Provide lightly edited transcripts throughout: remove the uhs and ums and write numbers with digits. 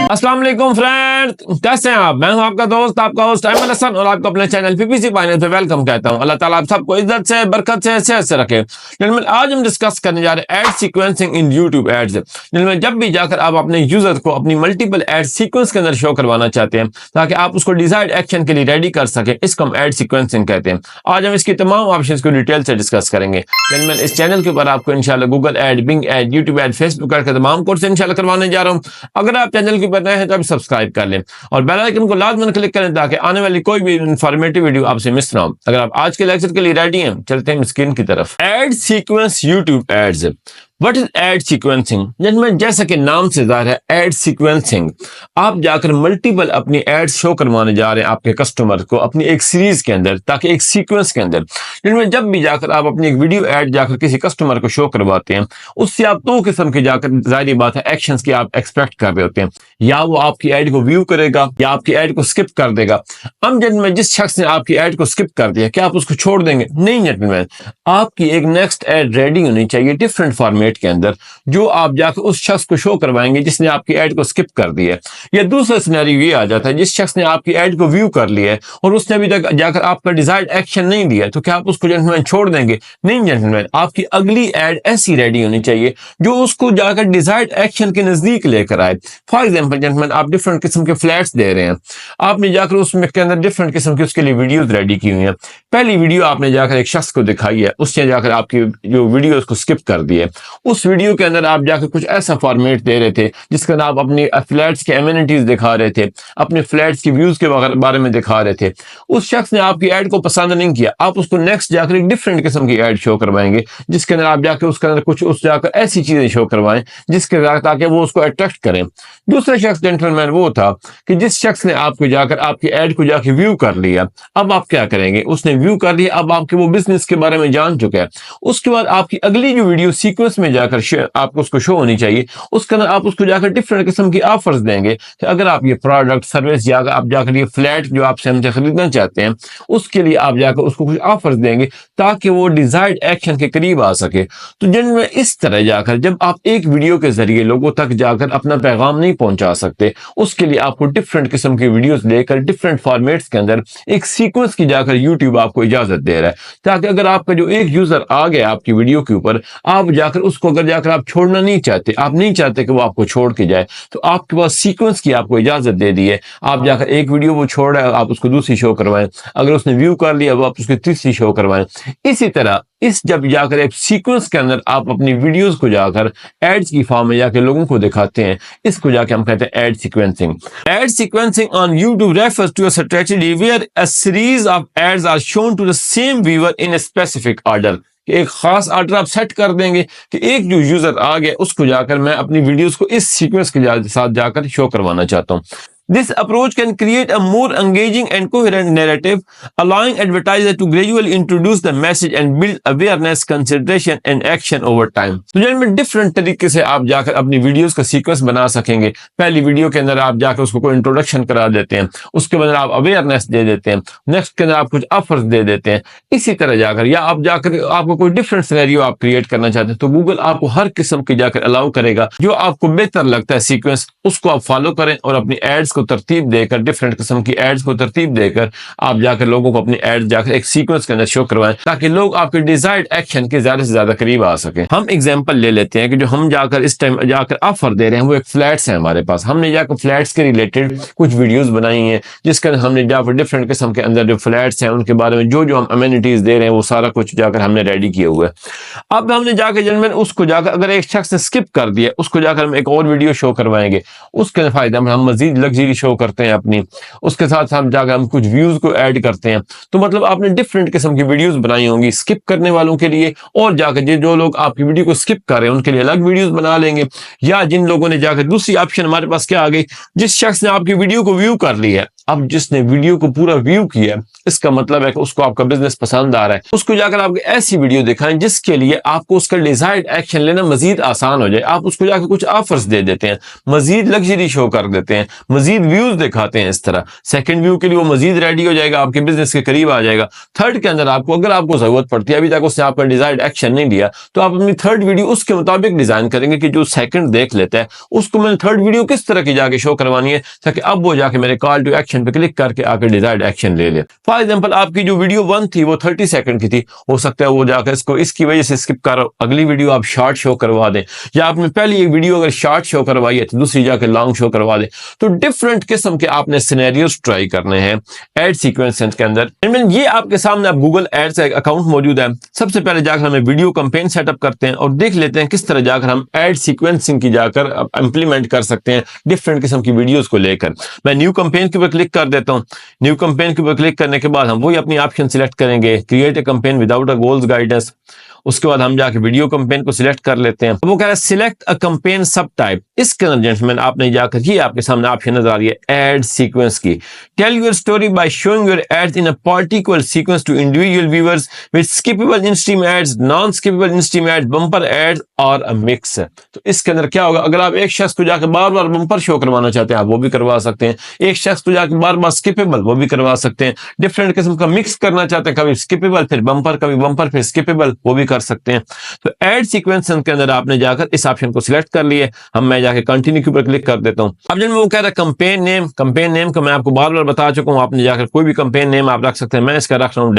अस्सलाम वालेकुम फ्रेंड, कैसे हैं आप? मैं हूं आपका दोस्त, आपका होस्ट अहमद हसन और आपको अपने चैनल पीपीसी फाइनेंस पे वेलकम कहता हूं। अल्लाह ताला आप सबको इज्जत से, बरकत से, सेहत से रखे। जिनमें आज हम डिस्कस करने जा रहे हैं ad sequencing in YouTube ads. जिनमें जब भी जाकर आप अपने यूजर को अपनी मल्टीपल एड सीक्वेंस के अंदर शो करवाना चाहते हैं ताकि आप उसको डिजायर्ड एक्शन के लिए रेडी कर सके, इसको हम एड सीक्वेंसिंग कहते हैं। आज हम इसकी तमाम ऑप्शंस को डिटेल से डिस्कस करेंगे। जिनमें इस चैनल के ऊपर आपको इंशाल्लाह Google ad, Bing ad, YouTube ad, Facebook ad के तमाम कोर्स इंशाल्लाह करवाने जा रहा हूं। अगर आप चैनल के ऊपर नए हैं तो सब्सक्राइब कर लें और बेल आइकन को लाजमन क्लिक करें ताकि आने वाली कोई भी इंफॉर्मेटिव वीडियो आपसे मिस ना हो। अगर आप आज के लेक्चर के लिए रेडी हैं, चलते हैं स्क्रीन की तरफ। Ad sequence YouTube ads. What is ad sequencing? जिनमें जैसा कि नाम से जाहिर है एड सीक्वेंसिंग, आप जाकर मल्टीपल अपनी एड शो करवाने जा रहे हैं आपके कस्टमर को अपनी एक सीरीज के अंदर, ताकि एक सीक्वेंस के अंदर, जिनमें जब भी जाकर आप अपनी एक वीडियो एड जाकर किसी कस्टमर को शो करवाते हैं, उससे आप दो किस्म के जाकर जाहिर बात है एक्शंस की आप एक्सपेक्ट कर रहे होते हैं। या वो आपकी एड को व्यू करेगा या आपकी एड को स्किप कर देगा। अब जिनमें जिस शख्स ने आपकी एड को स्किप कर दिया, क्या आप उसको छोड़ देंगे? नहीं जेंटलमैन, आपकी एक नेक्स्ट एड रेडी होनी चाहिए डिफरेंट फॉर्मेट के अंदर, जो आप जाकर उस शख्स को शो करवाएंगे जिसने आपकी एड को स्किप कर दिया। या दूसरा सिनेरियो ये आ जाता है, जिस शख्स ने आपकी एड को व्यू कर लिया है और उसने अभी तक जाकर आपका डिजायर्ड एक्शन नहीं दिया, तो क्या आप उसको जेंटलमैन छोड़ देंगे? नहीं जेंटलमैन, आपकी अगली एड ऐसी रेडी होनी चाहिए जो उसको जाकर डिजायर्ड एक्शन के नजदीक लेकर आए। फॉर एग्जाम्पल जेंटलमैन, आप डिफरेंट किस्म के फ्लैट्स दे रहे हैं, आपने जाकर उसमें के अंदर डिफरेंट किस्म की उसके लिए वीडियोज रेडी की हुई हैं। पहली वीडियो आपने जाकर एक शख्स को दिखाई है, उसने जाकर आपकी जो वीडियो उसको स्किप कर दिए। उस वीडियो के अंदर आप जाकर कुछ ऐसा फॉर्मेट दे रहे थे जिसके अंदर आप अपनी फ्लैट्स के एमिनिटीज दिखा रहे थे, अपने फ्लैट्स की व्यूज के बारे में दिखा रहे थे। उस शख्स ने आपकी एड को पसंद नहीं किया, आप उसको नेक्स्ट जाकर एक डिफरेंट किस्म की एड शो करवाएंगे जिसके अंदर आप जाकर उसके अंदर कुछ उस जाकर ऐसी चीजें शो करवाएं जिसके ताकि वो उसको अट्रैक्ट करें। दूसरा शख्स जेंटलमैन वो था कि जिस शख्स ने आपको जाकर आपकी एड को जाकर व्यू कर लिया। अब आप क्या करेंगे? उसने व्यू कर लिया, अब आपके वो बिजनेस के बारे में जान चुका है। उसके बाद आपकी अगली जो वीडियो सीक्वेंस में जाकर आपको उसको शो होनी चाहिए, उसके अंदर आप उसको जाकर डिफरेंट किस्म की ऑफर्स देंगे कि अगर आप ये प्रोडक्ट सर्विस या आप जाकर ये फ्लैट जो आपसे हमसे खरीदना चाहते हैं, उसके लिए आप जाकर उसको कुछ ऑफर्स देंगे ताकि वो डिजायर्ड एक्शन के करीब आ सके। तो जिनमें इस तरह जाकर जब आप एक वीडियो के जरिए लोगों तक जाकर अपना पैगाम नहीं पहुंचा सकते, उसके लिए आपको डिफरेंट किस्म की वीडियोस लेकर डिफरेंट फॉर्मेट्स के अंदर एक सीक्वेंस की जाकर यूट्यूब आपको इजाजत दे रहा है, ताकि अगर आपका जो एक यूजर आ गया आपकी वीडियो के ऊपर, आप जाकर उसको अगर जाकर आप छोड़ना नहीं चाहते, आप नहीं चाहते कि वो आपको छोड़ के जाए, तो आपके पास सीक्वेंस की आपको इजाजत दे दी है। आप जाकर एक वीडियो वो छोड़ रहा है, आप उसको दूसरी शो करवाएं, अगर उसने व्यू कर लिया वो आप उसकी तीसरी शो करवाएं। इसी तरह इस जब जाकर एक सीक्वेंस के अंदर आप अपनी वीडियोस को जाकर एड्स की फॉर्म में जाकर लोगों को दिखाते हैं, इसको जाके हम कहते हैं ad sequencing. Ad sequencing on YouTube refers to a strategy where a series of ads are shown to the same viewer in a specific order। एक खास ऑर्डर आप सेट कर देंगे कि एक जो यूजर आ गया उसको जाकर मैं अपनी वीडियोस को इस सीक्वेंस के साथ जाकर शो करवाना चाहता हूँ। This approach can create a more engaging and coherent narrative, allowing advertisers to gradually introduce the message and build awareness, consideration and action over time। तो जिनमें डिफरेंट तरीके से आप जाकर अपनी वीडियोस का सीक्वेंस बना सकेंगे। पहली वीडियो के अंदर आप जाकर उसको कोई इंट्रोडक्शन करा देते हैं, उसके बाद आप अवेयरनेस दे देते हैं, नेक्स्ट के अंदर आप कुछ ऑफर्स दे देते हैं। इसी तरह जाकर या आप जाकर आपको कोई डिफरेंट सिनेरियो आप क्रिएट करना चाहते हैं, तो गूगल आपको हर किस्म की जाकर अलाउ करेगा। जो आपको बेहतर लगता है सीक्वेंस, उसको आप फॉलो करें और अपनी एड्स को तरतीब देकर, डिफरेंट किस्म की एड्स को तरतीब देकर आप जाकर लोगों को अपनी एड जाकर एक सीक्वेंस के अंदर शो करवाएं ताकि लोग आपके डिजायर्ड एक्शन के ज्यादा से ज्यादा करीब आ सके। हम एग्जांपल ले लेते हैं कि जो हम जाकर इस टाइम जाकर ऑफर दे रहे हैं वो एक फ्लैट्स है हमारे पास। हमने जाकर फ्लैट्स के रिलेटेड कुछ वीडियोस बनाई हैं जिसके अंदर हमने जाकर डिफरेंट किस्म के अंदर जो फ्लैट्स हैं उनके बारे में जो जो हम अमेनिटीज दे रहे हैं वो सारा कुछ जाकर हमने रेडी किया हुआ है। अब हमने जाकर जनरल उसको जाकर अगर एक शख्स ने स्किप कर दिया, उसको जाकर हम एक और वीडियो शो करवाएंगे, उसके फायदा में हम मजीद लग्जरी शो करते हैं अपनी, उसके साथ हम जाकर हम कुछ व्यूज को ऐड करते हैं। तो मतलब आपने डिफरेंट किस्म की वीडियोस बनाई होंगी स्किप करने वालों के लिए, और जाकर जो लोग आपकी वीडियो को स्किप कर रहे हैं उनके लिए अलग वीडियोस बना लेंगे। या जिन लोगों ने जाकर दूसरी ऑप्शन हमारे पास क्या आ गई, जिस शख्स ने आपकी वीडियो को व्यू कर लिया है, अब जिसने वीडियो को पूरा व्यू किया, इसका मतलब है कि उसको आपका बिजनेस पसंद आ रहा है, उसको जाकर आप ऐसी वीडियो दिखाएं जिसके लिए आपको उसका डिजायर्ड एक्शन लेना मजीद आसान हो जाए। आप उसको जाकर कुछ ऑफर्स दे देते हैं, मजीद लग्जरी शो कर देते हैं, मजीद व्यूज दिखाते हैं। इस तरह सेकंड व्यू के लिए वो मजीद रेडी हो जाएगा, आपके बिजनेस के करीब आ जाएगा। थर्ड के अंदर आपको अगर आपको जरूरत पड़ती है, अभी तक उसने आपका डिजायर्ड एक्शन नहीं लिया, तो आप अपनी थर्ड वीडियो उसके मुताबिक डिजाइन करेंगे कि जो सेकंड देख लेता है उसको मैंने थर्ड वीडियो किस तरह की जाके शो करवानी है ताकि अब वो जाके मेरे कॉल टू एक्शन पे क्लिक करके आके डिजायर्ड एक्शन ले ले। फॉर एग्जांपल आपकी जो वीडियो 1 थी वो 30 सेकंड की थी, हो सकता है वो जाकर इसको इसकी वजह से स्किप कर अगली वीडियो आप शॉर्ट शो करवा दें, या आपने पहली एक वीडियो अगर शॉर्ट शो करवाई है तो दूसरी जाकर लॉन्ग शो करवा दें। तो डिफरेंट किस्म के आपने सिनेरियोस ट्राई करने हैं एड सीक्वेंस के अंदर। ये आपके सामने आप गूगल एड्स का अकाउंट मौजूद है। सबसे पहले जाकर हमें वीडियो कैंपेन सेटअप करते हैं और देख लेते हैं किस तरह जाकर हम एड सीक्वेंसिंग की जाकर इंप्लीमेंट कर सकते हैं डिफरेंट किस्म की वीडियोस को लेकर। मैं न्यू कैंपेन के ऊपर क्लिक कर देता हूं। न्यू कैंपेन के ऊपर क्लिक करने के बाद हम वही अपनी ऑप्शन सिलेक्ट करेंगे, create a campaign without a goals guidance. उसके बाद हम जाके वीडियो कैंपेन को सिलेक्ट कर लेते हैं। वो कह रहा है सिलेक्ट अ कैंपेन सब टाइप। इसके अंदर जेंटलमैन आपने जाकर ये आपके सामने ऑप्शन नजर आ रही है एड सीक्वेंस की। Tell your story by showing your ads in a particular sequence to individual viewers with skippable in stream ads, non skippable in stream ads, bumper ads और अ मिक्स। तो इसके अंदर क्या होगा, अगर आप एक शख्स को जाकर बार बार बम्पर शो करवाना चाहते हैं आप वो भी करवा सकते हैं, एक शख्स को जाकर बार बार स्किपेबल वो भी करवा सकते हैं, डिफरेंट किस्म का मिक्स करना चाहते हैं, कभी स्किपेबल फिर बम्पर फिर स्किपेबल वो भी कर सकते हैं। तो एड सीक्वेंस के अंदर आपने जाकर इस ऑप्शन को सिलेक्ट कर लिए। मैं जाकर कंटिन्यू के ऊपर क्लिक कर देता हूं। अब जब वो कह रहा है कैंपेन नेम को मैं आपको बार बार बता चुका हूं, आपने जाकर कोई भी कैंपेन नेम आप रख सकते हैं। मैं इसका रख रहा हूं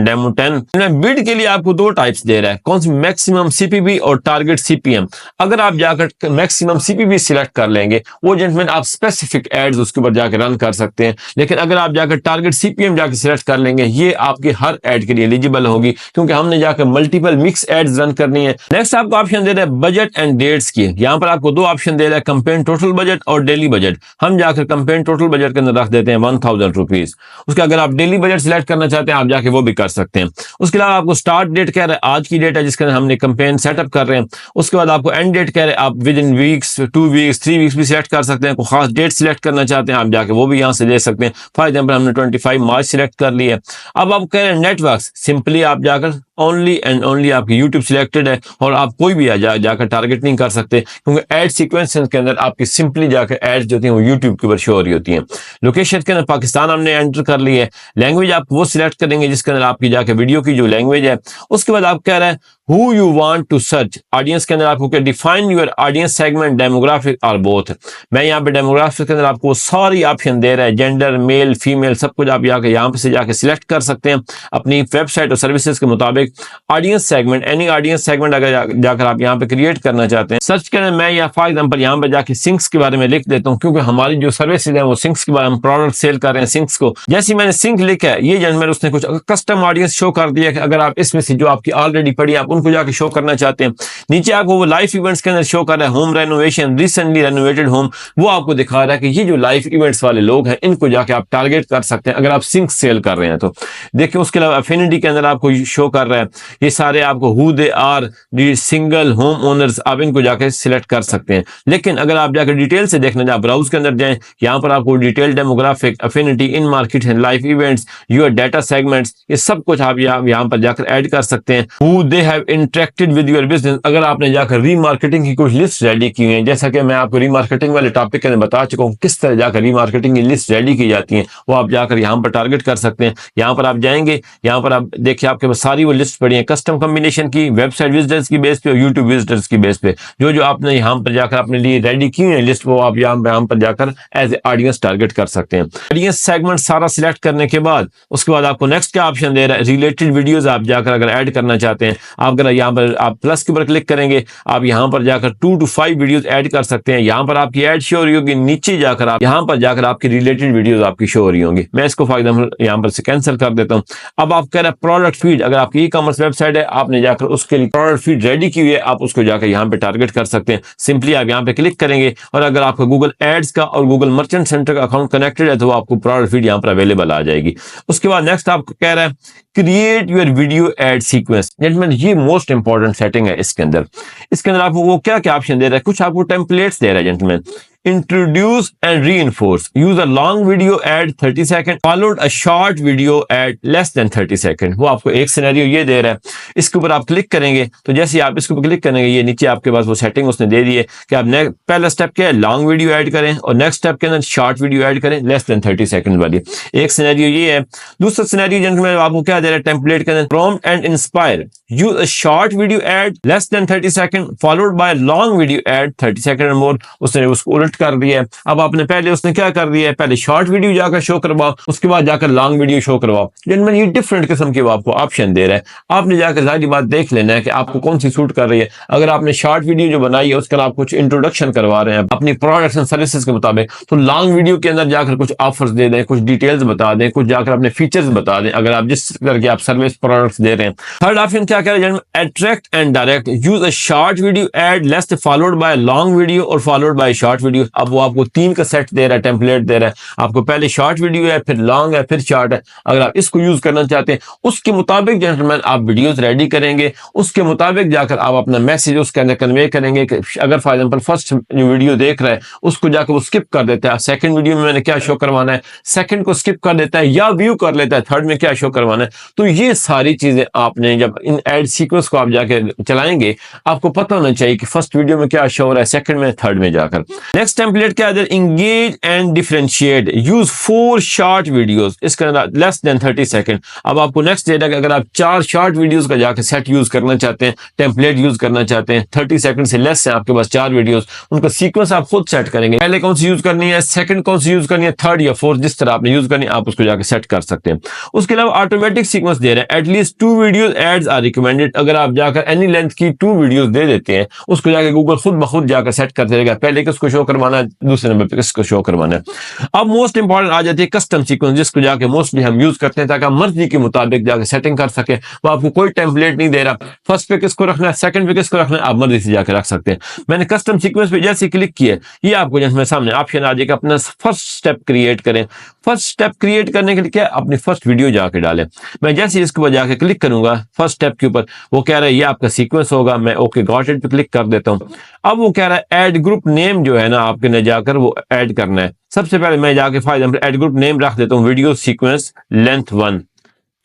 डेमो 10। बिड के लिए आपको दो टाइप्स दे रहा है, कौन सी, मैक्सिमम सीपीबी और टारगेट सीपीएम। अगर आप जाकर मैक्सिमम सीपीबी सिलेक्ट कर लेंगे वो जेंटलमैन आप स्पेसिफिक एड्स उसके ऊपर जाकर रन कर सकते हैं, लेकिन अगर आप जाकर टारगेट सीपीएम जाकर सिलेक्ट कर लेंगे ये आपके हर एड के लिए एलिजिबल होगी, क्योंकि हमने जाकर मल्टीपल मिक्स एड्स रन करनी है। नेक्स्ट आपको ऑप्शन दे रहा है बजट एंड डेट्स की। यहाँ पर आपको दो ऑप्शन दे रहा है, कंपेन टोटल बजट और डेली बजट। हम जाकर कंपेन टोटल बजट के अंदर रख देते हैं 1000 रुपीज। उसका अगर आप डेली बजट सिलेक्ट करना चाहते हैं आप जाके वो भी कर सकते हैं। उसके अलावा आपको स्टार्ट डेट कह रहा है आज की डेट है जिसके अंदर हमने कंपेन सेटअप कर रहे हैं। उसके बाद आपको एंड डेट कह रहे हैं, आप with in weeks, 2 weeks, 3 weeks भी सिलेक्ट कर सकते हैं। कोई खास डेट सिलेक्ट करना चाहते हैं आप जाके वो भी यहाँ से ले सकते हैं। फॉर एग्जाम्पल हमने 25 मार्च सिलेक्ट कर लिया। अब आप कह रहे हैं नेटवर्क, सिंपली आप जाकर ओनली एंड ओनली आपकी यूट्यूब सिलेक्टेड है और आप कोई भी जाकर टारगेट नहीं कर सकते, क्योंकि एड सीक्वेंस के अंदर आपकी सिंपली जाकर एड्स जो होती हैं वो यूट्यूब के ऊपर शो हो रही होती हैं। लोकेशन के अंदर पाकिस्तान हमने एंटर कर ली है। लैंग्वेज आप वो सिलेक्ट करेंगे जिसके अंदर आपकी जाकर वीडियो की जो लैंग्वेज है। उसके बाद आप कह रहे हैं who you want to search, audience के अंदर आपको क्या, define your audience segment, demographic और बोथ। मैं यहाँ पे डेमोग्राफिक के अंदर आपको सारी ऑप्शन दे रहा है, जेंडर, मेल, फीमेल, सब कुछ आप यहाँ पे से जाके सिलेक्ट कर सकते हैं अपनी वेबसाइट और सर्विसेज के मुताबिक। Audience segment, any audience segment अगर जाकर आप यहाँ पे क्रिएट करना चाहते हैं, सर्च करें। मैं या फॉर एग्जांपल यहाँ पे जाके सिंक्स के बारे में लिख देता हूँ, क्योंकि हमारी जो सर्विसेज है वो सिंक्स के बारे में प्रोडक्ट सेल कर रहे हैं सिंक्स को। जैसे मैंने सिंक लिखा है ये जनरल उसने कुछ कस्टम ऑडियंस शो कर दिया कि अगर आप इसमें से जो आपकी ऑलरेडी पड़ी आप उनको जाके शो करना चाहते हैं। नीचे आपको वो लाइफ इवेंट्स के अंदर शो कर रहा है home renovation, recently renovated home, वो आपको दिखा रहा है कि ये जो लाइफ इवेंट्स वाले लोग हैं इनको जाके आप टारगेट कर सकते हैं अगर आप सिंक सेल कर रहे हैं तो। देखिए उसके अलावा अफिनिटी के अंदर आपको शो कर रहा है ये सारे आपको who they are, single home owners, आप इनको जाके सिलेक्ट कर सकते हैं। लेकिन अगर आप जाकर डिटेल से देखना चाहें ब्राउज के अंदर जाएं, यहाँ पर आपको detail, demographic, affinity, in market and life events, your data segments, ये सब कुछ आप यहाँ पर जाकर ऐड कर सकते हैं। Who they have interacted with your business, अगर आपने जाकर रीमार्केटिंग की कुछ लिस्ट रेडी की है, जैसा कि मैं आपको रीमार्केटिंग वाले टॉपिक के अंदर बता चुका हूँ किस तरह जाकर रीमार्केटिंग की लिस्ट रेडी की जाती है, वो आप जाकर यहाँ पर टारगेट कर सकते हैं। यहाँ पर आप जाएंगे, यहाँ पर आप देखिए आपके पास सारी वो लिस्ट पड़ी है कस्टम कॉम्बिनेशन की, वेबसाइट विजिटर्स की बेस पे और यूट्यूब विजिटर्स की बेस पे। जो जो आपने यहाँ पर जाकर अपने लिए रेडी की है लिस्ट वो आप यहाँ पर जाकर एज ए ऑडियंस टारगेट कर सकते हैं। ऑडियंस सेगमेंट सारा सिलेक्ट करने के बाद उसके बाद आपको नेक्स्ट क्या ऑप्शन दे रहा है, रिलेटेड वीडियोस आप जाकर अगर ऐड करना चाहते हैं, आप अगर यहाँ पर आप प्लस के ऊपर क्लिक करेंगे आप यहाँ पर जाकर 2 to 5 वीडियोस ऐड कर सकते हैं। यहाँ पर आपकी ऐड शो हो रही होगी, नीचे जाकर आप यहाँ पर जाकर आपकी रिलेटेड वीडियोस आपकी शो हो रही होंगी। मैं इसको फॉर एग्जांपल यहाँ पर से कैंसिल कर देता हूँ। अब आप कह रहे हैं प्रोडक्ट फीड, अगर आपकी ई कॉमर्स वेबसाइट है आपने जाकर उसके लिए प्रोडक्ट फीड रेडी की हुई है, आप उसको जाकर यहाँ पे टारगेट कर सकते हैं। सिंपली आप यहाँ पे क्लिक करेंगे और अगर आपका गूगल एड्स का और गूगल मर्चेंट सेंटर का अकाउंट कनेक्टेड है तो आपको प्रोडक्ट फीड यहाँ पर अवेलेबल आ जाएगी। उसके बाद नेक्स्ट आपको कह रहा है create your video add sequence. Gentleman ये मोस्ट इंपॉर्टेंट सेटिंग है इसके अंदर आपको वो क्या क्या ऑप्शन दे रहा है, कुछ आपको टेम्पलेट्स दे रहा है gentleman. introduce and reinforce. Use a long video ad 30 second followed a short video ad less than 30 second. वो आपको एक सिनेरियो ये दे रहा है, इसके ऊपर आप क्लिक करेंगे तो जैसे आप इसके ऊपर क्लिक करेंगे ये नीचे आपके पास वो सेटिंग उसने दे दी है कि आप पहला स्टेप क्या है, लॉन्ग वीडियो ऐड करें और नेक्स्ट स्टेप के अंदर शॉर्ट वीडियो ऐड करें लेस देन 30 सेकंड वाली। एक सिनेरियो ये है। दूसरा सिनेरियो जिसमें आपको क्या दे रहा है टेम्पलेट के अंदर, prompt and inspire. Use a short video add less than 30 second followed by long video add 30 second और मोर। उसने उसको उलट कर दिया है। अब आपने पहले उसने क्या कर दिया है, पहले शॉर्ट वीडियो जाकर शो करवाओ, उसके बाद जाकर लॉन्ग वीडियो शो करवाओ। जिनमें ये डिफरेंट किस्म के आपको ऑप्शन दे रहा है। आपने जाकर जारी बात देख लेना है कि आपको कौन सी सूट कर रही है। अगर आपने शॉर्ट वीडियो जो बनाई है उसके आप कुछ इंट्रोडक्शन करवा रहे हैं अपनी प्रोडक्ट्स एंड सर्विसेज के मुताबिक, तो लॉन्ग वीडियो के अंदर जाकर कुछ ऑफर्स दे दें, कुछ डिटेल्स बता दें, कुछ जाकर अपने फीचर्स बता दें अगर आप जिस तरह के आप सर्विस प्रोडक्ट्स दे रहे हैं। थर्ड ऑप्शन क्या कह रहे हैं, attract and direct. Use a short video add less followed by long video और फॉलोड बाय शॉर्ट वीडियो। अब वो आपको 3 का सेट दे रहा है, टेम्पलेट दे रहा है। आपको पहले शॉर्ट वीडियो है, फिर लॉन्ग है, फिर शॉर्ट है। अगर आप इसको यूज करना चाहते हैं उसके मुताबिक जेंटलमैन आप वीडियोस रेडी करेंगे, उसके मुताबिक जाकर आप अपना मैसेज उसके अंदर कन्वे करेंगे कि अगर फॉर एग्जांपल फर्स्ट जो वीडियो देख रहा है उसको जाकर वो स्किप कर देता है, सेकंड वीडियो में मैंने क्या शो करवाना है, सेकंड को स्किप कर देता है या व्यू कर लेता है, थर्ड में क्या शो करवाना है। तो ये सारी चीजें आपने जब इन एड सीक्वेंस को आप जाकर चलाएंगे आपको पता होना चाहिए कि फर्स्ट वीडियो में क्या शो हो रहा है, सेकंड में, थर्ड में जाकर। नेक्स्ट टेम्पलेट क्या है, engage and differentiate. Use 4 short videos, इसके अंदर लेस देन 30 सेकंड। अब आपको नेक्स्ट डेटा कि अगर आप 4 शॉर्ट वीडियोस का जाकर सेट यूज करना चाहते हैं, टेम्पलेट यूज करना चाहते हैं, 30 सेकंड से लेस है आपके पास 4 वीडियोस, उनका सीक्वेंस आप खुद सेट करेंगे। पहले कौन सी यूज करनी है, सेकंड कौन सी यूज करनी है, थर्ड या फोर्थ, जिस तरह आपने यूज करनी है आप उसको जाकर सेट कर सकते हैं। उसके अलावा ऑटोमेटिक सीक्वेंस दे रहे हैं, at least 2 videos ads are recommended. अगर आप जाकर एनी लेंथ की 2 वीडियोस दे देते हैं उसको जाकर गूगल खुद ब खुद जाकर सेट कर देगा, पहले किसको शो करवाना है, दूसरे नंबर पे किसको शो करवाना है। अब मोस्ट इंपॉर्टेंट आ जाती है कस्टम सीक्वेंस, जिसको जाकर मोस्टली हम यूज करते हैं ताकि मर्जी के मुताबिक जाकर सेटिंग कर सके। वो आपको कोई टेम्पलेट नहीं दे रहा, फर्स्ट पे किसको रखना है, सेकंड पे किसको रखना है, आप मर्जी से जाकर रख सकते हैं। मैंने कस्टम सीक्वेंस पे जैसे क्लिक किया ये आपको जैसे सामने ऑप्शन आ जाएगा अपना फर्स्ट स्टेप क्रिएट करें। फर्स्ट स्टेप क्रिएट करने के लिए क्या, अपनी फर्स्ट वीडियो जाके डालें। मैं जैसे इसके ऊपर जाके क्लिक करूंगा फर्स्ट स्टेप के ऊपर, वो कह रहा है ये आपका सीक्वेंस होगा। मैं ओके गॉट इट पे क्लिक कर देता हूं। अब वो कह रहा है ऐड ग्रुप नेम जो है ना आपके ने जाकर वो ऐड करना है। सबसे पहले मैं जाके for example add group name रख देता हूं वीडियो सीक्वेंस लेंथ 1,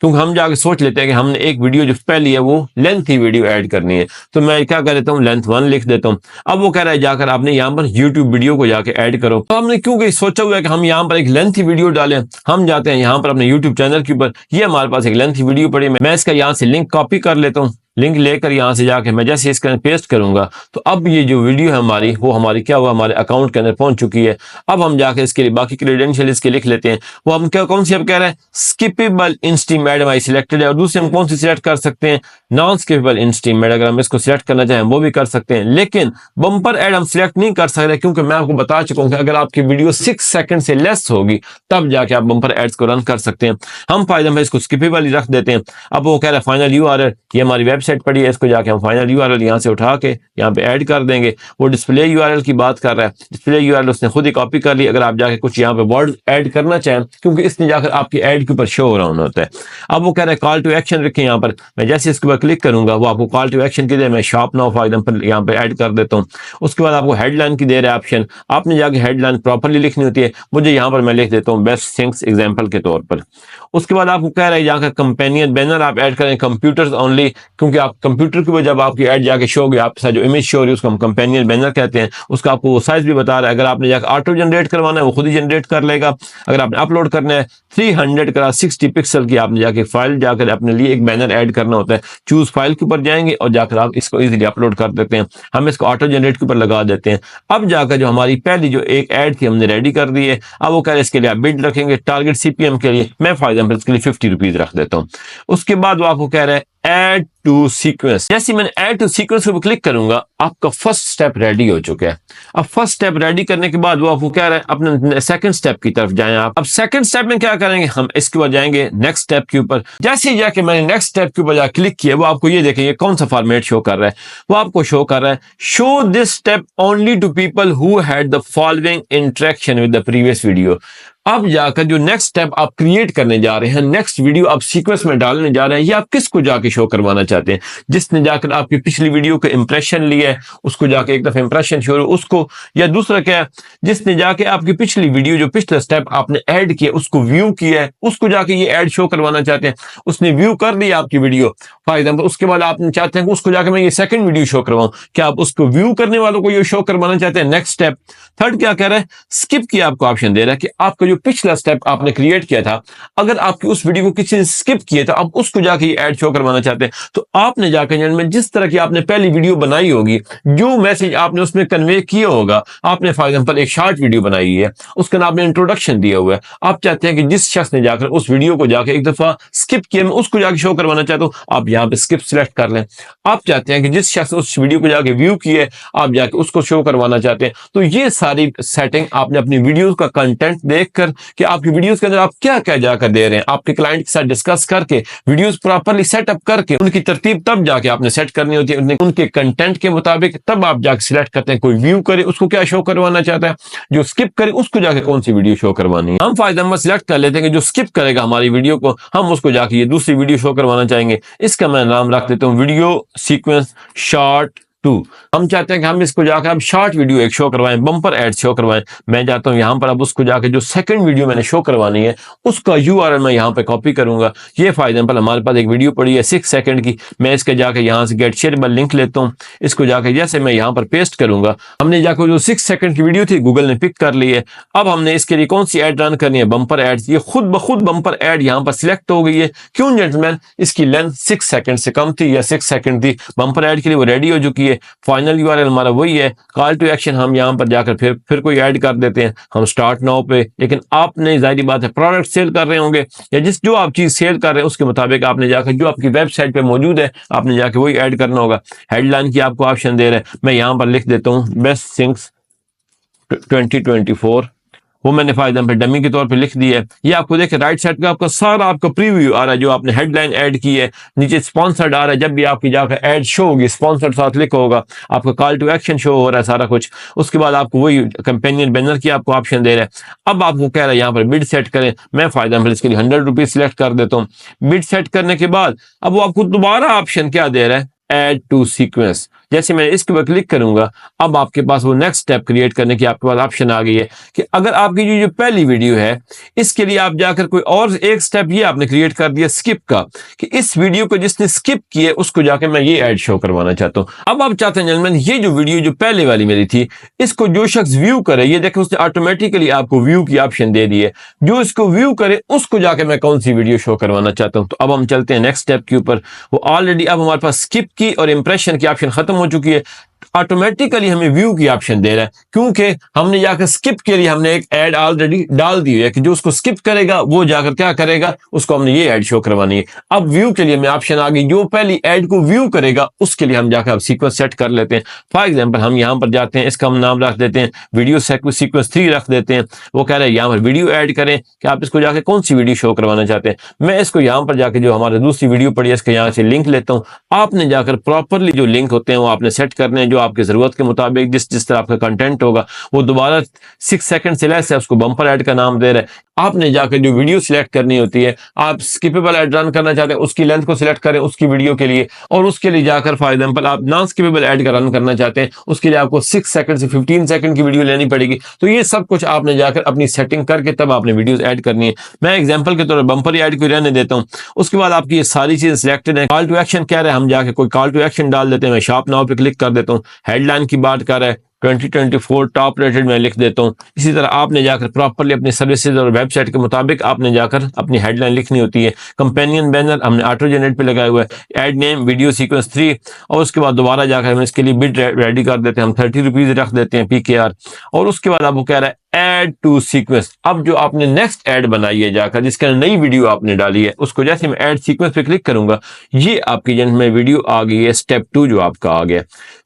क्योंकि हम जाके सोच लेते हैं कि हमने एक वीडियो जो पहली है वो लेंथ ही वीडियो ऐड करनी है, तो मैं क्या कर देता हूँ लेंथ 1 लिख देता हूँ। अब वो कह रहा है जाकर आपने यहाँ पर यूट्यूब वीडियो को जाके ऐड करो। तो हमने क्योंकि सोचा हुआ है कि हम यहाँ पर एक लेंथ ही वीडियो डालें, हम जाते हैं यहाँ पर अपने यूट्यूब चैनल के ऊपर, ये हमारे पास एक लेंथ ही वीडियो पड़ी है। मैं इसका यहाँ से लिंक कॉपी कर लेता हूँ, लिंक लेकर यहाँ से जाके मैं जैसे इसके अंदर पेस्ट करूंगा तो अब ये जो वीडियो है हमारी वो हमारी क्या हुआ, हमारे अकाउंट के अंदर पहुंच चुकी है। अब हम जाके इसके लिए बाकी क्रेडेंशियल इसके लिख लेते हैं। वो हम क्या कौन सी अब कह रहे हैं, स्किपेबल इंस्ट्रीम एड हमारी सिलेक्टेड है, और दूसरी हम कौन सी सिलेक्ट कर सकते हैं, नॉन स्किपेबल इंस्ट्रीम एड। अगर हम इसको सिलेक्ट करना चाहें वो भी कर सकते हैं, लेकिन बम्पर एड हम सिलेक्ट नहीं कर सकते क्योंकि मैं आपको बता चुका हूँ कि अगर आपकी वीडियो 6 सेकंड से लेस होगी तब जाके आप बम्पर एड्स को रन कर सकते हैं। हम फायदा में इसको स्किपेबल ही रख देते हैं। अब वो कह रहा है फाइनल यूआरएल, ये हमारी वेबसाइट पड़ी है, इसको जाके हम फाइनल यूआरएल यहाँ से उठा के यहाँ पे ऐड कर देंगे। वो डिस्प्ले यूआरएल की बात कर रहा है, डिस्प्ले यूआरएल उसने खुद ही कॉपी कर ली। अगर आप जाके कुछ यहाँ पे वर्ड ऐड करना चाहें क्योंकि इसने जाकर आपकी ऐड के ऊपर शो हो रहा होता है। अब वो कह रहा है कॉल टू एक्शन रखें यहाँ पर, मैं जैसे इसके ऊपर क्लिक करूंगा वो आपको कॉल टू एक्शन की दे, मैं शॉप नाउ फॉर एग्जांपल यहाँ पे ऐड कर देता हूँ। उसके बाद आपको हेडलाइन की दे रहा है ऑप्शन, आपने जाके हेडलाइन प्रॉपरली लिखनी होती है। मुझे यहाँ पर मैं लिख देता हूँ बेस्ट थिंग्स एग्जाम्पल के तौर पर। उसके बाद आपको कह रहा है जाकर कंपेनियन बैनर आप ऐड करें कंप्यूटर्स ओनली, क्योंकि आप कंप्यूटर के ऊपर जब आपकी ऐड जाके शो होगी आपके साथ जो इमेज शो हो रही है उसको हम कंपेनियन बैनर कहते हैं। उसका आपको साइज भी बता रहा है। अगर आपने जाकर ऑटो जनरेट करवाना है वो खुद ही जनरेट कर लेगा। अगर आपने अपलोड करना है 300 का 60 पिक्सल की आपने जाके फाइल जाकर अपने लिए एक बैनर ऐड करना होता है, चूज फाइल के ऊपर जाएंगे और जाकर आप इसको इजीली अपलोड कर देते हैं। हम इसको ऑटो जनरेट के ऊपर लगा देते हैं। अब जाकर जो हमारी पहली जो एक ऐड थी हमने रेडी कर दी है। अब वो कह रहे हैं इसके लिए आप बिड रखेंगे, टारगेट सीपीएम के लिए मैं फॉर एग्जांपल इसके लिए 50 रुपीज रख देता हूँ। उसके बाद वो आपको कह रहा है ऐड टू सीक्वेंस। जैसे मैंने ऐड टू सीक्वेंस पर क्लिक करूंगा आपका फर्स्ट स्टेप रेडी हो चुका है। अब फर्स्ट स्टेप रेडी करने के बाद वो आपको कह रहा है अपने सेकंड स्टेप की तरफ जाएं आप। अब सेकंड स्टेप में क्या करेंगे, हम इसके बाद जाएंगे नेक्स्ट स्टेप के ऊपर। जैसे ही जाके मैंने नेक्स्ट स्टेप के ऊपर जाकर क्लिक किया वो आपको ये देखेंगे कौन सा फॉर्मेट शो कर रहा है। वो आपको शो कर रहा है show this step only to people who had the following interaction with the previous video. अब जाकर जो नेक्स्ट स्टेप आप क्रिएट करने जा रहे हैं, नेक्स्ट वीडियो आप सीक्वेंस में डालने जा रहे हैं, ये आप किसको जाके शो करवाना चाहते हैं, जिसने जाकर आपकी पिछली वीडियो का इंप्रेशन लिया है उसको जाके एक दफा इंप्रेशन शो उसको, या दूसरा क्या है, जिसने जाके आपकी पिछली वीडियो जो पिछला स्टेप आपने ऐड किया उसको व्यू किया है उसको जाके ये ऐड शो करवाना चाहते हैं। उसने व्यू कर लिया आपकी वीडियो फॉर एग्जाम्पल, उसके बाद आप चाहते हैं कि उसको जाके मैं ये सेकंड वीडियो शो करवाऊं, क्या आप उसको व्यू करने वालों को ये शो करवाना चाहते हैं? Next step. थर्ड क्या कह रहा है, स्किप की आपको ऑप्शन दे रहा है कि आपका जो पिछला स्टेप आपने क्रिएट किया था, अगर आपकी उस वीडियो को किसी ने स्किप किया तो आप उसको जाके ये ऐड शो करवाना चाहते हैं, तो आपने जाकर में जिस तरह की आपने पहली वीडियो बनाई होगी, जो मैसेज आपने उसमें कन्वे किया होगा, आपने फॉर एग्जाम्पल एक शॉर्ट वीडियो बनाई है, उसका नाम आपने इंट्रोडक्शन दिया हुआ है, आप चाहते हैं कि जिस शख्स ने जाकर उस वीडियो को जाके एक दफा स्किप किया मैं उसको जाके शो करवाना चाहता हूं, आप यहाँ पे स्किप सिलेक्ट कर लें। आप चाहते हैं कि जिस शख्स ने उस वीडियो को जाके व्यू किए आप जाके उसको शो करवाना चाहते हैं, तो ये सारी सेटिंग आपने अपनी वीडियोस का कंटेंट देखकर कि आपकी वीडियोस के अंदर आप क्या क्या जाकर दे रहे हैं, आपके क्लाइंट के साथ डिस्कस करके वीडियोस प्रॉपर्ली सेटअप करके उनकी तरतीब तब जाके आपने सेट करनी होती है उनके कंटेंट के मुताबिक, तब आप जाके सिलेक्ट करते हैं कोई व्यू करे उसको क्या शो करवाना चाहता है, जो स्किप करे उसको जाके कौन सी वीडियो शो करवानी है। हम फायदा नंबर सिलेक्ट कर लेते हैं कि जो स्किप करेगा हमारी वीडियो को हम उसको जाके ये दूसरी वीडियो शो करवाना चाहेंगे। इसका मैं नाम रख देता हूं वीडियो सीक्वेंस शॉर्ट 2। हम चाहते हैं कि हम इसको जाकर अब शॉर्ट वीडियो एक शो करवाएं, बम्पर एड शो करवाएं। मैं चाहता हूं यहां पर अब उसको जाके जो सेकंड वीडियो मैंने शो करवानी है उसका यूआरएल मैं यहां पे कॉपी करूंगा। ये फायदा पर हमारे पास एक वीडियो पड़ी है 6 सेकंड की, मैं इसके जाके यहां से गेट शेयरेबल लिंक लेता हूं, इसको जाके जैसे मैं यहां पर पेस्ट करूंगा, हमने जाकर जो 6 सेकंड की वीडियो थी गूगल ने पिक कर ली है। अब हमने इसके लिए कौन सी एड रन करनी है, बम्पर एड। ये खुद ब खुद बम्पर एड यहां पर सिलेक्ट हो गई है। क्यों जेंटलमैन, इसकी लेंथ 6 सेकंड से कम थी या 6 सेकंड थी, बम्पर एड के लिए वो रेडी हो चुकी है। फाइनल यूआरएल हमारा वही है, कॉल टू एक्शन हम यहां पर जाकर फिर कोई ऐड कर देते हैं, हम स्टार्ट नाउ पे। लेकिन आपने जाहिर बात है प्रोडक्ट सेल कर रहे होंगे या जो आप चीज सेल कर रहे हैं उसके मुताबिक आपने जाकर जो आपकी वेबसाइट पे मौजूद है आपने जाकर वही ऐड करना होगा। हेडलाइन की आपको ऑप्शन दे रहे हैं, मैं यहां पर लिख देता हूं बेस्ट थिंग्स 2024, वो मैंने फायदा पे डमी के तौर पे लिख दिया है। ये आपको देखे राइट साइड का आपका सारा आपका प्रीव्यू आ रहा है, जो आपने हेडलाइन ऐड की है, नीचे स्पॉन्सर्ड आ रहा है। जब भी आपकी जाकर ऐड शो होगी स्पॉन्सर्ड साथ लिखा होगा, आपका कॉल टू एक्शन शो हो रहा है सारा कुछ। उसके बाद आपको वही कंपेनियन बैनर की आपको ऑप्शन दे रहा है। अब आपको कह रहा है यहाँ पर बिड सेट करें, मैं फायदा पे इसके लिए 100 रुपीज सिलेक्ट कर देता हूँ। बिड सेट करने के बाद अब वो आपको दोबारा ऑप्शन क्या दे रहा है, ऐड टू सीक्वेंस। जैसे मैं इसके ऊपर क्लिक करूंगा अब आपके पास वो नेक्स्ट स्टेप क्रिएट करने की आपके पास ऑप्शन आ गई है कि अगर आपकी जो पहली वीडियो है इसके लिए आप जाकर कोई और एक स्टेप ये आपने क्रिएट कर दिया स्किप का, कि इस वीडियो को जिसने स्किप किया उसको जाकर मैं ये ऐड शो करवाना चाहता हूं। अब आप चाहते हैं जेंटलमैन ये जो वीडियो जो पहले वाली मेरी थी इसको जो शख्स व्यू करे, ये देखें उसने ऑटोमेटिकली आपको व्यू की ऑप्शन दे दी है, जो इसको व्यू करे उसको जाकर मैं कौन सी वीडियो शो करवाना चाहता हूं। तो अब हम चलते हैं नेक्स्ट स्टेप के ऊपर। वो ऑलरेडी अब हमारे पास स्किप की और इंप्रेशन की ऑप्शन खत्म हो चुकी है, ऑटोमेटिकली हमें व्यू की ऑप्शन दे रहा है, क्योंकि हमने जाकर स्किप के लिए हमने एक ऐड ऑलरेडी डाल दी है कि जो उसको स्किप करेगा वो जाकर क्या करेगा, उसको हमने ये ऐड शो करवानी है। अब व्यू के लिए हमें ऑप्शन आ गई, जो पहली ऐड को व्यू करेगा उसके लिए हम जाकर अब सीक्वेंस सेट कर लेते हैं। फॉर एग्जांपल हम यहां पर जाते हैं, इसका हम नाम रख देते हैं वीडियो सीक्वेंस 3 रख देते हैं। वो कह रहा है यहाँ पर वीडियो ऐड करें कि आप इसको जाकर कौन सी वीडियो शो करवाना चाहते हैं। मैं इसको यहाँ पर जाकर जो हमारी दूसरी वीडियो पड़ी है इसके यहाँ से लिंक लेता हूँ। आपने जाकर प्रॉपरली जो लिंक होते हैं वो आपने सेट करने हैं, जो आपकी जरूरत के मुताबिक जिस तरह आपका कंटेंट होगा वो दोबारा 6 सेकंड से लेस है, उसको बम्पर ऐड का नाम दे रहे हैं। आपने जाकर जो वीडियो सिलेक्ट करनी होती है, आप स्किपेबल ऐड रन करना चाहते हैं उसकी लेंथ को सिलेक्ट करें उसकी वीडियो के लिए, और उसके लिए जाकर फॉर एग्जांपल आप नॉन स्किपेबल ऐड का रन करना चाहते हैं उसके लिए आपको 6 सेकंड से 15 सेकंड की वीडियो लेनी पड़ेगी। तो ये सब कुछ आपने जाकर अपनी सेटिंग करके तब आपने वीडियोस ऐड करनी है। मैं एग्जांपल के तौर पर बम्पर ऐड को रहने देता हूं। उसके बाद आपकी ये सारी चीजें सिलेक्टेड है। कॉल टू एक्शन कह रहे हैं, हम जाकर कोई कॉल टू एक्शन डाल देते हैं। मैं शॉप नाउ पे क्लिक कर देता हूँ। हेडलाइन की बात कर रहा है 2024 टॉप रेटेड मैं लिख देता हूँ। इसी तरह आपने जाकर प्रॉपरली अपनी सर्विसेज और वेबसाइट के मुताबिक आपने जाकर अपनी हेडलाइन लिखनी होती है। कंपेनियन बैनर हमने ऑटो जनरेट पे लगाया हुआ है, ऐड नेम वीडियो सीक्वेंस 3, और उसके बाद दोबारा जाकर हम इसके लिए बिड रेडी कर देते हैं। हम 30 रुपीज रख देते हैं PKR, और उसके बाद आपको कह रहा है ऐड टू सीक्वेंस। अब जो आपने नेक्स्ट ऐड बनाई है जाकर जिसके अंदर नई वीडियो आपने डाली है उसको जैसे मैं ऐड सीक्वेंस पे क्लिक करूंगा ये आपकी जन में वीडियो आ गई है स्टेप 2 जो आपका आ गया।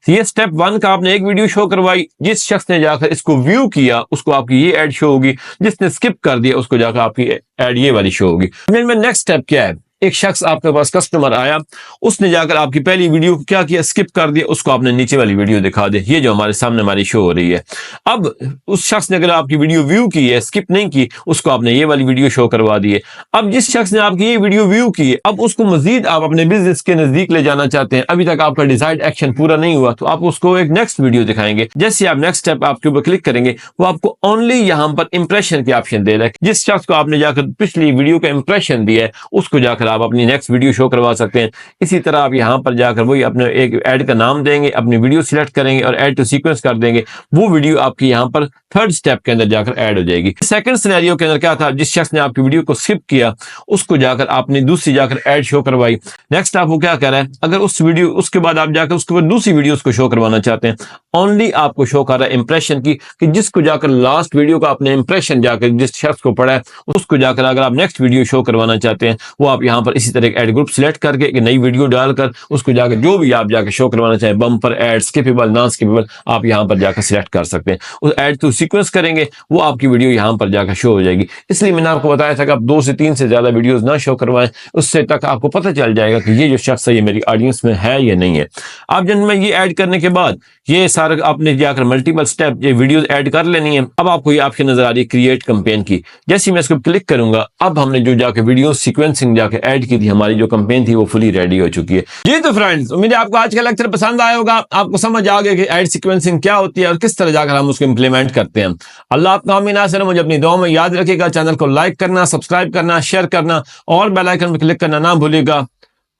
ये स्टेप 1 का आपने एक वीडियो शो करवाई, जिस शख्स ने जाकर इसको व्यू किया उसको आपकी ये ऐड शो होगी, जिसने स्किप कर दिया उसको जाकर आपकी ऐड ये वाली शो होगी। नेक्स्ट स्टेप क्या है, एक शख्स आपके पास कस्टमर आया, उसने जाकर आपकी पहली वीडियो को क्या किया, स्किप कर दिया, उसको आपने नीचे वाली वीडियो दिखा दी, ये जो हमारे सामने हमारी शो हो रही है। अब उस शख्स ने अगर आपकी वीडियो व्यू की है, स्किप नहीं की, उसको आपने ये वाली वीडियो शो करवा दी है। अब जिस शख्स ने आपकी ये वीडियो व्यू की है, अब उसको मजीद आप अपने बिजनेस के नजदीक ले जाना चाहते हैं, अभी तक आपका डिजायर्ड एक्शन पूरा नहीं हुआ, तो आप उसको एक नेक्स्ट वीडियो दिखाएंगे। जैसे आप नेक्स्ट स्टेप आपके ऊपर क्लिक करेंगे, वो आपको ओनली यहाँ पर इंप्रेशन के ऑप्शन दे रहा है। जिस शख्स को आपने जाकर पिछली वीडियो का इंप्रेशन दिया है, उसको जाकर आप अपनी नेक्स्ट वीडियो शो करवा सकते हैं। इसी तरह आप यहाँ पर जाकर वही अपने एक ऐड का नाम देंगे, अपनी वीडियो सिलेक्ट करेंगे और ऐड टू सीक्वेंस कर देंगे। वो वीडियो आपकी यहाँ पर थर्ड स्टेप के अंदर जाकर ऐड हो जाएगी। सेकंड सिनेरियो के अंदर क्या था, जिस शख्स ने आपकी वीडियो को स्किप किया, उसको जाकर आपने दूसरी जाकर ऐड शो करवाई। नेक्स्ट आपको क्या कर रहा है, अगर उस वीडियो उसके बाद आप जाकर उसके बाद दूसरी वीडियो को शो करवाना चाहते हैं, ओनली आपको शो कर रहा है इंप्रेशन की, कि जिसको जाकर लास्ट वीडियो का आपने इंप्रेशन जाकर जिस शख्स को पढ़ा है, उसको जाकर अगर आप नेक्स्ट वीडियो शो करवाना चाहते हैं, वो आप यहाँ पर इसी तरह एक ऐड ग्रुप सिलेक्ट करके एक नई वीडियो डालकर उसको जाकर जो भी आप जाकर शो करवाना चाहें, bumper add, skippable, non skippable, आप यहाँ पर जाकर सिलेक्ट कर सकते हैं। उस ऐड टू सीक्वेंस करेंगे, वो आपकी वीडियो यहाँ पर जाकर शो हो जाएगी। इसलिए मैंने आपको बताया था कि आप 2 से 3 से ज्यादा वीडियोस ना शो करवाएं, उससे तक आपको पता चल जाएगा कि ये जो शख्स है ये मेरी ऑडियंस में है या नहीं है। आप जब मैं ये ऐड करने के बाद ये सारा आपने जाकर मल्टीपल स्टेप ये वीडियोस ऐड कर लेनी है। अब आपको ये ऑप्शन नजर आ रही है क्रिएट कैंपेन की। जैसे मैं इसको क्लिक करूंगा, अब हमने जो जाकर वीडियो सीक्वेंसिंग जाकर ऐड की थी, हमारी जो कैंपेन थी वो फुली रेडी हो चुकी है। जी तो फ्रेंड्स, उम्मीद है आपको आज का लेक्चर पसंद आया होगा, आपको समझ आ गया कि ऐड सीक्वेंसिंग क्या होती है और किस तरह जाकर हम उसको इंप्लीमेंट करते हैं। अल्लाह आपका आमीन नासिर, मुझे अपनी दुआ में याद रखिएगा। चैनल को लाइक करना, सब्सक्राइब करना, शेयर करना और बेल आइकन पर क्लिक करना ना भूलिएगा।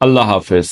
अल्लाह हाफिज।